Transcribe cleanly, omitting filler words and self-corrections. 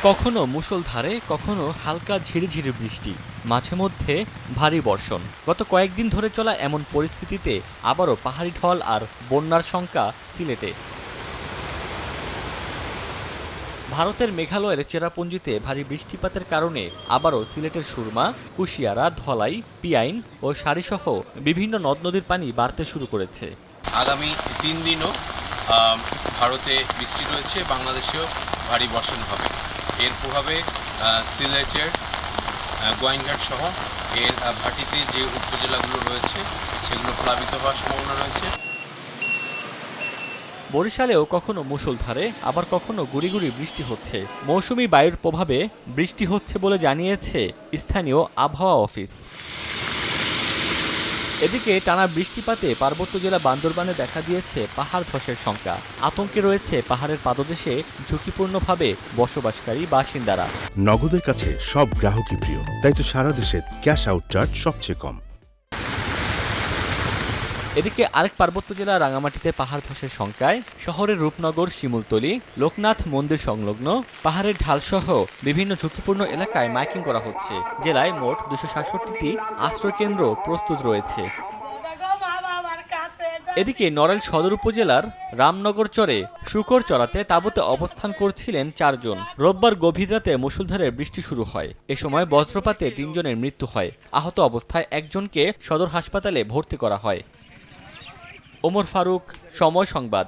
কখনো মুষলধারে, কখনো হালকা ঝিরিঝিরি বৃষ্টি, মাঝে মধ্যে ভারী বর্ষণ। গত কয়েকদিন ধরে চলা এমন পরিস্থিতিতে আবারও পাহাড়ি ঢল আর বন্যার শঙ্কা সিলেটে। ভারতের মেঘালয়ের চেরাপুঞ্জিতে ভারী বৃষ্টিপাতের কারণে আবারও সিলেটের সুরমা, কুশিয়ারা, ধলাই, পিয়াইন ও সারিসহ বিভিন্ন নদ-নদীর পানি বাড়তে শুরু করেছে। আগামী ৩ দিনও ভারতে বৃষ্টি রয়েছে, বাংলাদেশেও ভারী বর্ষণ হবে। এর প্রভাবে সিলেটের গোয়াইনঘাট সহ এর ভাটিতে যে উপজেলাগুলো রয়েছে সেগুলো প্লাবিত হওয়ার সম্ভাবনা রয়েছে। বরিশালেও কখনো মুষলধারে, আবার কখনো গুঁড়ি গুঁড়ি বৃষ্টি হচ্ছে। মৌসুমী বায়ুর প্রভাবে বৃষ্টি হচ্ছে বলে জানিয়েছে স্থানীয় আবহাওয়া অফিস। এদিকে টানা বৃষ্টিপাতে পার্বত্য জেলা বান্দরবানে দেখা দিয়েছে পাহাড় ধসের শঙ্কা। আতঙ্কে রয়েছে পাহাড়ের পাদদেশে ঝুঁকিপূর্ণভাবে বসবাসকারী বাসিন্দারা। নগদের কাছে সব গ্রাহকই প্রিয়, তাই তো সারা দেশে ক্যাশ আউট চার্জ সবচেয়ে কম। এদিকে আরেক পার্বত্য জেলা রাঙামাটিতে পাহাড় ধসের শঙ্কায় শহরের রূপনগর, শিমুলতলী, লোকনাথ মন্দির সংলগ্ন পাহাড়ের ঢালসহ বিভিন্ন ঝুঁকিপূর্ণ এলাকায় মাইকিং করা হচ্ছে। জেলায় মোট ২৬৭টি আশ্রয়কেন্দ্র প্রস্তুত রয়েছে। এদিকে নড়াইল সদর উপজেলার রামনগর চরে শুকরচরাতে তাঁবুতে অবস্থান করছিলেন ৪ জন। রোববার গভীর রাতে মুষলধারে বৃষ্টি শুরু হয়। এ সময় বজ্রপাতে ৩ জনের মৃত্যু হয়। আহত অবস্থায় একজনকে সদর হাসপাতালে ভর্তি করা হয়। ওমর ফারুক, সময় সংবাদ।